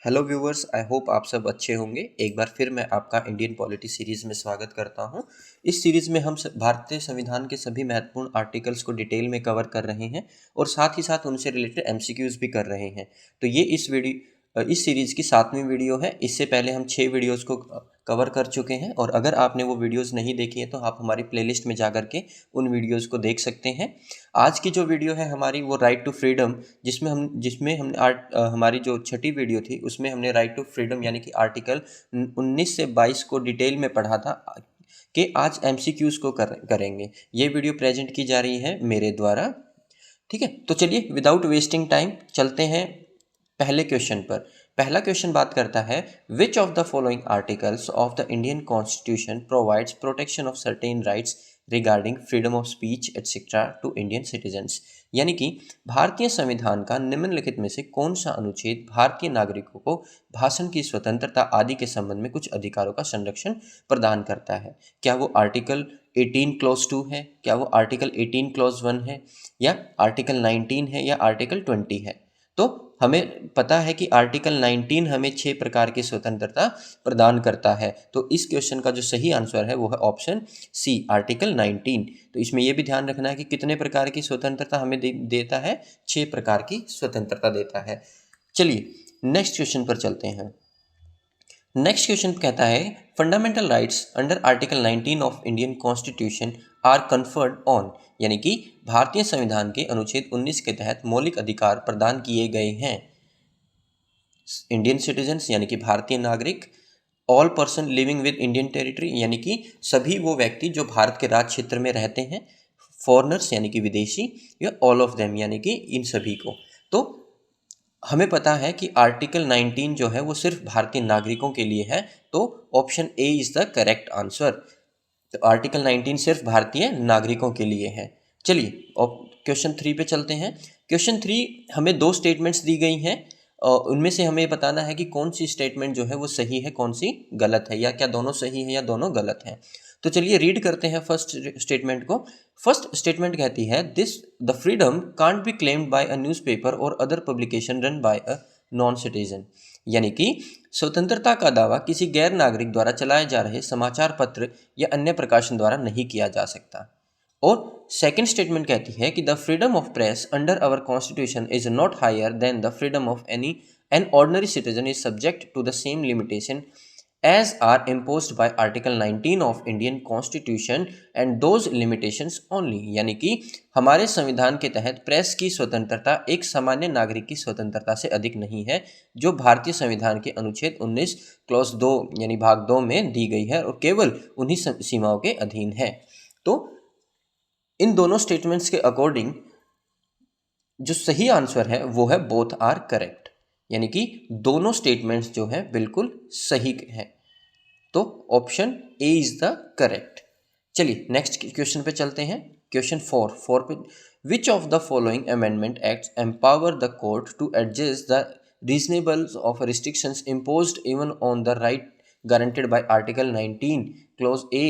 Hello viewers, I hope आप सब अच्छे होंगे। एक बार फिर मैं आपका इंडियन पॉलिटी सीरीज़ में स्वागत करता हूं। इस सीरीज़ में हम भारतीय संविधान के सभी महत्वपूर्ण आर्टिकल्स को डिटेल में कवर कर रहे हैं और साथ ही साथ उनसे रिलेटेड एमसीक्यूज़ भी कर रहे हैं। तो ये इस सीरीज़ की 7वीं वीडियो है। इससे पहले हम 6 वीडियोज़ को कवर कर चुके हैं और अगर आपने वो वीडियोज़ नहीं देखी है तो आप हमारी प्लेलिस्ट में जा करके उन वीडियोज़ को देख सकते हैं। आज की जो वीडियो है हमारी, वो राइट टू फ्रीडम, जिसमें हमने हमारी जो छठी वीडियो थी उसमें हमने राइट टू फ्रीडम यानी कि आर्टिकल 19 से 22 को डिटेल में पढ़ा था कि आज एमसीक्यूज़ को करेंगे। ये वीडियो प्रेजेंट की जा रही है मेरे द्वारा। ठीक है, तो चलिए विदाउट वेस्टिंग टाइम चलते हैं पहले क्वेश्चन पर। पहला क्वेश्चन बात करता है, which of the following articles of the Indian constitution provides protection of certain rights regarding freedom of speech etcetera to Indian citizens. यानी कि भारतीय संविधान का निम्नलिखित में से कौन सा अनुच्छेद भारतीय नागरिकों को भाषण की स्वतंत्रता आदि के संबंध में कुछ अधिकारों का संरक्षण प्रदान करता है। क्या वो आर्टिकल 18 क्लॉज 2 है, क्या वो आर्टिकल 18 क्लॉज 1 है, या आर्टिकल 19 है, या आर्टिकल 20 है। तो हमें पता है कि आर्टिकल 19 हमें 6 प्रकार की स्वतंत्रता प्रदान करता है। तो इस क्वेश्चन का जो सही आंसर है वो है ऑप्शन सी, आर्टिकल 19। तो इसमें यह भी ध्यान रखना है कि कितने प्रकार की स्वतंत्रता हमें देता है, 6 प्रकार की स्वतंत्रता देता है। चलिए नेक्स्ट क्वेश्चन पर चलते हैं। नेक्स्ट क्वेश्चन कहता है, fundamental rights under article 19 of Indian constitution are conferred on. यानी कि भारतीय संविधान के अनुच्छेद 19 के तहत मौलिक अधिकार प्रदान किए गए हैं इंडियन सिटीजन्स यानी कि भारतीय नागरिक, all person living with Indian territory यानी कि सभी वो व्यक्ति जो भारत के राज क्षेत्र में रहते हैं, फॉरेनर्स यानी कि विदेशी, या ऑल ऑफ देम यानी कि इन सभी को। तो हमें पता है कि आर्टिकल 19 जो है वो सिर्फ भारतीय नागरिकों के लिए है, तो option A is the correct answer. तो आर्टिकल 19 सिर्फ भारतीय नागरिकों के लिए है। चलिए क्वेश्चन 3 पे चलते हैं। क्वेश्चन 3 हमें 2 स्टेटमेंट्स दी गई हैं, उनमें से हमें बताना है कि कौन सी स्टेटमेंट जो है वो सही है, कौन सी गलत है, या क्या दोनों सही है या दोनों गलत हैं। तो चलिए रीड करते हैं फर्स्ट स्टेटमेंट को। फर्स्ट स्टेटमेंट कहती है, this the freedom can't be claimed by a newspaper और other publication run by a non citizen. यानी कि स्वतंत्रता का दावा किसी गैर नागरिक द्वारा चलाए जा रहे समाचार पत्र या अन्य प्रकाशन द्वारा नहीं किया जा सकता। और सेकंड स्टेटमेंट कहती है कि the freedom of press under our constitution is not higher than the freedom of an ordinary citizen is subject to the same limitation as are imposed by article 19 of Indian Constitution and those limitations only। यानी कि हमारे संविधान के तहत press की स्वतंत्रता एक सामान्य नागरिक की स्वतंत्रता से अधिक नहीं है, जो भारतीय संविधान के अनुच्छेद 19 क्लॉज 2 यानी भाग 2 में दी गई है और केवल उन्हीं सीमाओं के अधीन है। तो इन दोनों स्टेटमेंट्स के अकॉर्डिंग जो सही आंसर है वो है बोथ आर करेक्ट, यानी कि दोनों स्टेटमेंट्स जो हैं बिल्कुल सही हैं। तो option A is the correct. चलिए नेक्स्ट क्वेश्चन पे चलते हैं। क्वेश्चन 4 पे, which of the following amendment acts empower the court to adjust the reasonableness of restrictions imposed even on the right guaranteed by article 19 clause A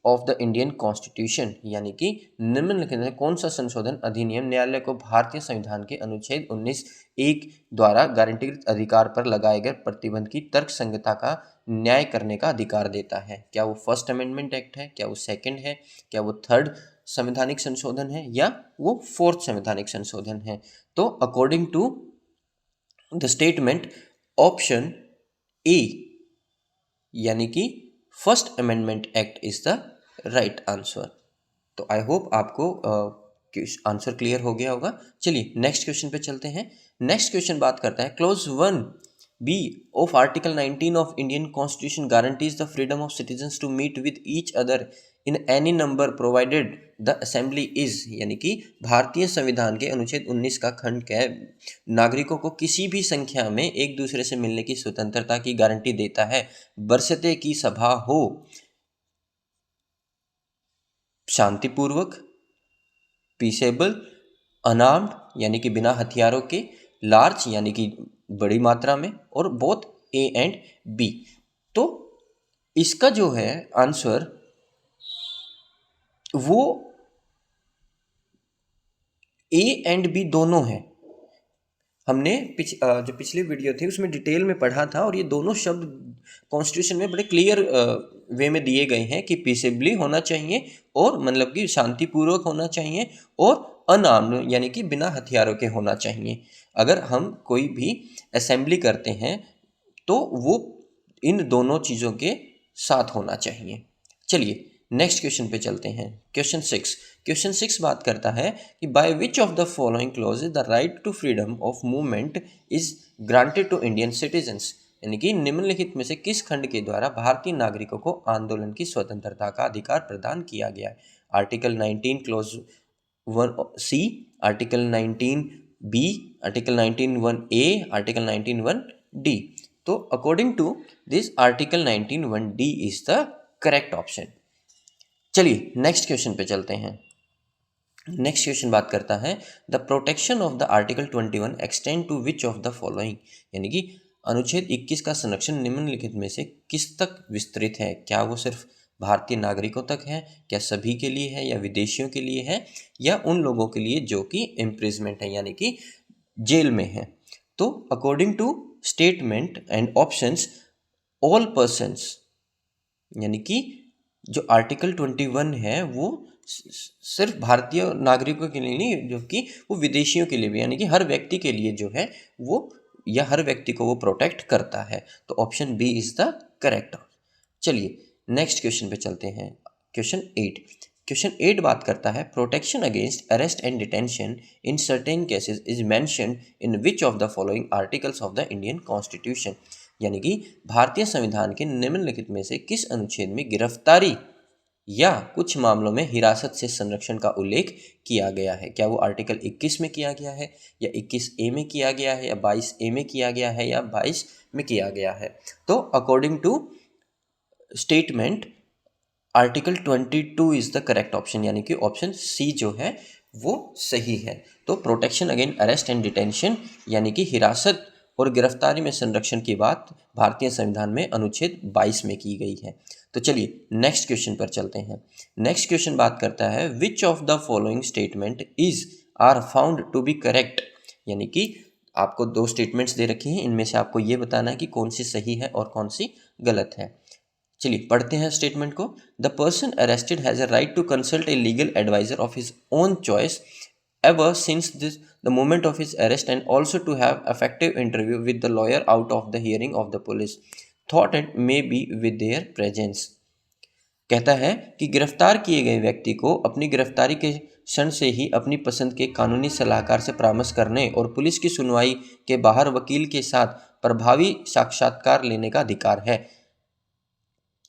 of the Indian constitution. यानी कि निम्नलिखित में कौन सा संशोधन अधिनियम न्यायालय को भारतीय संविधान के अनुच्छेद 19(1) द्वारा गारंटीकृत अधिकार पर लगाए गए प्रतिबंध की तर्क संगतता का न्याय करने का अधिकार देता है। क्या वो फर्स्ट अमेंडमेंट एक्ट है, क्या वो सेकंड है, क्या वो थर्ड संवैधानिक संशोधन है, या वो फोर्थ संवैधानिक संशोधन है। तो according to the statement option A यानी कि first amendment act is the right answer. तो आई होप आपको आंसर क्लियर हो गया होगा। चलिए नेक्स्ट क्वेश्चन पे चलते हैं। नेक्स्ट क्वेश्चन बात करता है, clause 1 B of article 19 of Indian constitution guarantees the freedom of citizens to meet with each other in any number provided the assembly is. यानी कि भारतीय संविधान के अनुच्छेद 19 का खंड के नागरिकों को किसी भी संख्या में एक दूसरे से मिलने की स्वतंत्रता की गारंटी देता है, बशर्ते की सभा हो शांतिपूर्वक, पीसेबल, अनार्म्ड यानी कि बिना हथियारों के, लार्ज यानी कि बड़ी मात्रा में, और बोथ ए एंड बी। तो इसका जो है आंसर वो ए एंड बी दोनों है। हमने जो पिछली वीडियो थी उसमें डिटेल में पढ़ा था, और ये दोनों शब्द कॉन्स्टिट्यूशन में बड़े क्लियर वे में दिए गए हैं कि पीसेबली होना चाहिए, और मतलब कि शांतिपूर्वक होना चाहिए, और अनआर्म्ड यानी कि बिना हथियारों के होना चाहिए। अगर हम कोई भी असेंबली करते हैं तो वो इन दोनों चीज़ों के साथ होना चाहिए। चलिए नेक्स्ट क्वेश्चन पे चलते हैं। क्वेश्चन 6 बात करता है कि by which of the following clauses the right to freedom of movement is granted to Indian citizens, यानी कि निम्नलिखित में से किस खंड के द्वारा भारतीय नागरिकों को आंदोलन की स्वतंत्रता का अधिकार प्रदान किया गया है। Article 19 clause 1C, article 19B, article 19(1)(a), article 19(1)(d). तो according to this article 19(1)(d) is the correct option. चलिए नेक्स्ट क्वेश्चन पे चलते हैं। नेक्स्ट क्वेश्चन बात करता है the protection of the article 21 extend to which of the following, यानी कि अनुच्छेद 21 का संरक्षण निम्नलिखित में से किस तक विस्तृत है। क्या वो सिर्फ भारतीय नागरिकों तक है, क्या सभी के लिए है, या विदेशियों के लिए है, या उन लोगों के लिए जो कि इम्प्रिजमेंट है यानी कि जेल में है। तो according to statement and options all persons, यानी कि जो आर्टिकल 21 है वो सिर्फ भारतीय नागरिकों के लिए नहीं, जो कि वो विदेशियों के लिए भी, यानी कि हर व्यक्ति के लिए जो है वो, या हर व्यक्ति को वो प्रोटेक्ट करता है। तो option B is the correct. चलिए नेक्स्ट क्वेश्चन पे चलते हैं। क्वेश्चन 8 बात करता है protection against arrest and detention in certain cases is mentioned in which of the following articles of the Indian constitution, यानी कि भारतीय संविधान के निम्नलिखित में से किस अनुच्छेद में गिरफ्तारी या कुछ मामलों में हिरासत से संरक्षण का उल्लेख किया गया है। क्या वो आर्टिकल 21 में किया गया है, या 21A में किया गया है, या 22A में किया गया है, या 22 में किया गया है। तो according to statement article 22 is the correct option, यानी कि ऑप्शन सी जो है वो सही है। तो protection against arrest and detention यानी कि हिरासत और गिरफ्तारी में संरक्षण की बात भारतीय संविधान में अनुच्छेद 22 में की गई है। तो चलिए नेक्स्ट क्वेश्चन पर चलते हैं। नेक्स्ट क्वेश्चन बात करता है which of the following statement is are found to be correct, यानी कि आपको 2 स्टेटमेंट्स दे रखी हैं, इनमें से आपको ये बताना है कि कौन सी सही है और कौन सी गलत है। चलिए पढ़ते हैं स्टेटमेंट को। The person arrested has a right to consult a legal adviser of his own choice ever since the moment of his arrest, and also to have effective interview with the lawyer out of the hearing of the police thought it may be with their presence। कहता है कि गिरफ्तार किए गए व्यक्ति को अपनी गिरफ्तारी के क्षण से ही अपनी पसंद के कानूनी सलाहकार से परामर्श करने और पुलिस की सुनवाई के बाहर वकील के साथ प्रभावी साक्षात्कार लेने का अधिकार है,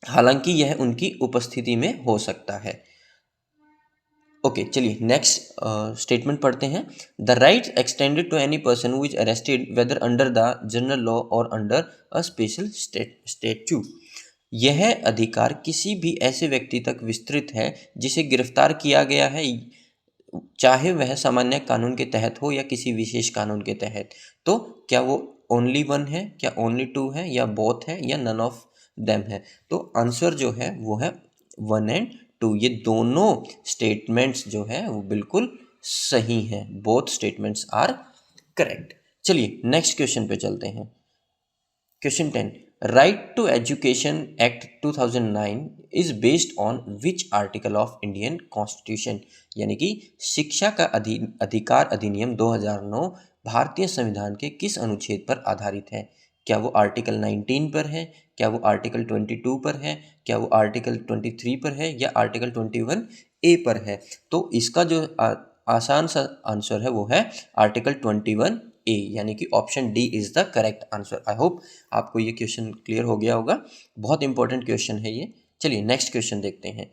हालांकि यह उनकी उपस्थिति में हो सकता है। ओके चलिए नेक्स्ट स्टेटमेंट पढ़ते हैं। The right extended to any person who is arrested whether under the general law or under a special statute, यह अधिकार किसी भी ऐसे व्यक्ति तक विस्तृत है जिसे गिरफ्तार किया गया है, चाहे वह सामान्य कानून के तहत हो या किसी विशेष कानून के तहत। तो क्या वो ओनली 1 है, क्या ओनली 2 है, या बोथ है, या नन ऑफ देम है। तो आंसर जो है वो है 1 एंड 2। ये दोनों स्टेटमेंट्स जो है वो बिल्कुल सही हैं, बोथ स्टेटमेंट्स आर करेक्ट। चलिए नेक्स्ट क्वेश्चन पे चलते हैं। Question 10 right to education act 2009 is based on which article of Indian constitution, यानी कि शिक्षा का अधिकार अधिनियम 2009 भारतीय संविधान के किस अनुच्छेद पर आधारित है। क्या वो आर्टिकल 19 पर है, क्या वो आर्टिकल 22 पर है, क्या वो आर्टिकल 23 पर है, या आर्टिकल 21A पर है। तो इसका जो आसान सा आंसर है वो है आर्टिकल 21A, यानी कि option D is the correct answer. I hope आपको ये क्वेश्चन क्लियर हो गया होगा, बहुत इंपॉर्टेंट क्वेश्चन है ये। चलिए नेक्स्ट क्वेश्चन देखते हैं।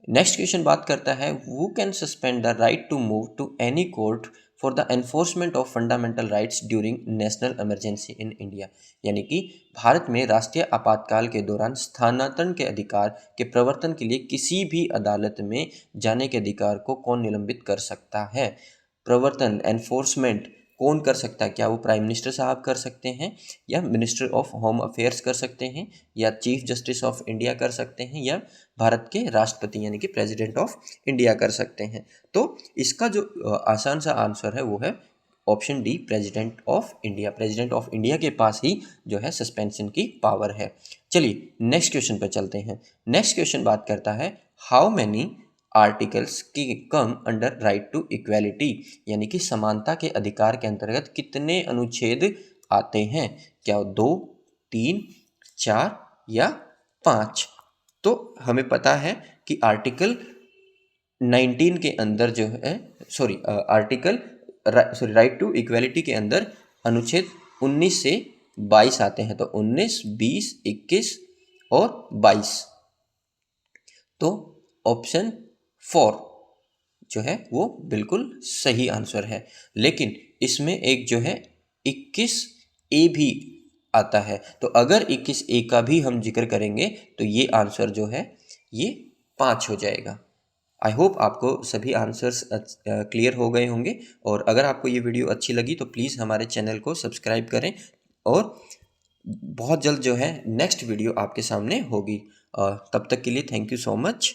नेक्स्ट क्वेश्चन बात करता है who can suspend the right to move to any court for the enforcement of fundamental rights during national emergency in India, यानी कि भारत में राष्ट्रीय आपातकाल के दौरान स्थानांतरण के अधिकार के प्रवर्तन के लिए किसी भी अदालत में जाने के अधिकार को कौन निलंबित कर सकता है। प्रवर्तन एनफोर्समेंट कौन कर सकता है, क्या वो प्राइम मिनिस्टर साहब कर सकते हैं, या मिनिस्टर ऑफ होम अफेयर्स कर सकते हैं, या चीफ जस्टिस ऑफ इंडिया कर सकते हैं, या भारत के राष्ट्रपति यानी कि प्रेसिडेंट ऑफ इंडिया कर सकते हैं। तो इसका जो आसान सा आंसर है वो है option D president of India. President of India के पास ही जो है सस्पेंशन की पावर है। चलिए नेक्स्ट क्वेश्चन पर चलते हैं। नेक्स्ट क्वेश्चन बात करता है हाउ मैनी आर्टिकल्स की come under right to equality, यानी कि समानता के अधिकार के अंतर्गत कितने अनुच्छेद आते हैं, क्या 2, 3, 4 या 5। तो हमें पता है कि आर्टिकल 19 के अंदर जो है राइट टू इक्वालिटी के अंदर अनुच्छेद 19 से 22 आते हैं। तो 19, 20, 21 और 22। तो ऑप्शन 4 जो है वो बिल्कुल सही आंसर है। लेकिन इसमें एक जो है 21A भी आता है। तो अगर 21A का भी हम जिक्र करेंगे तो ये आंसर जो है ये 5 हो जाएगा। आई होप आपको सभी आंसर्स क्लियर हो गए होंगे। और अगर आपको ये वीडियो अच्छी लगी तो प्लीज़ हमारे चैनल को सब्सक्राइब करें और बहुत जल्द जो है नेक्स्ट वीडियो आपके सामने होगी। तब तक के लिए थैंक यू सो मच।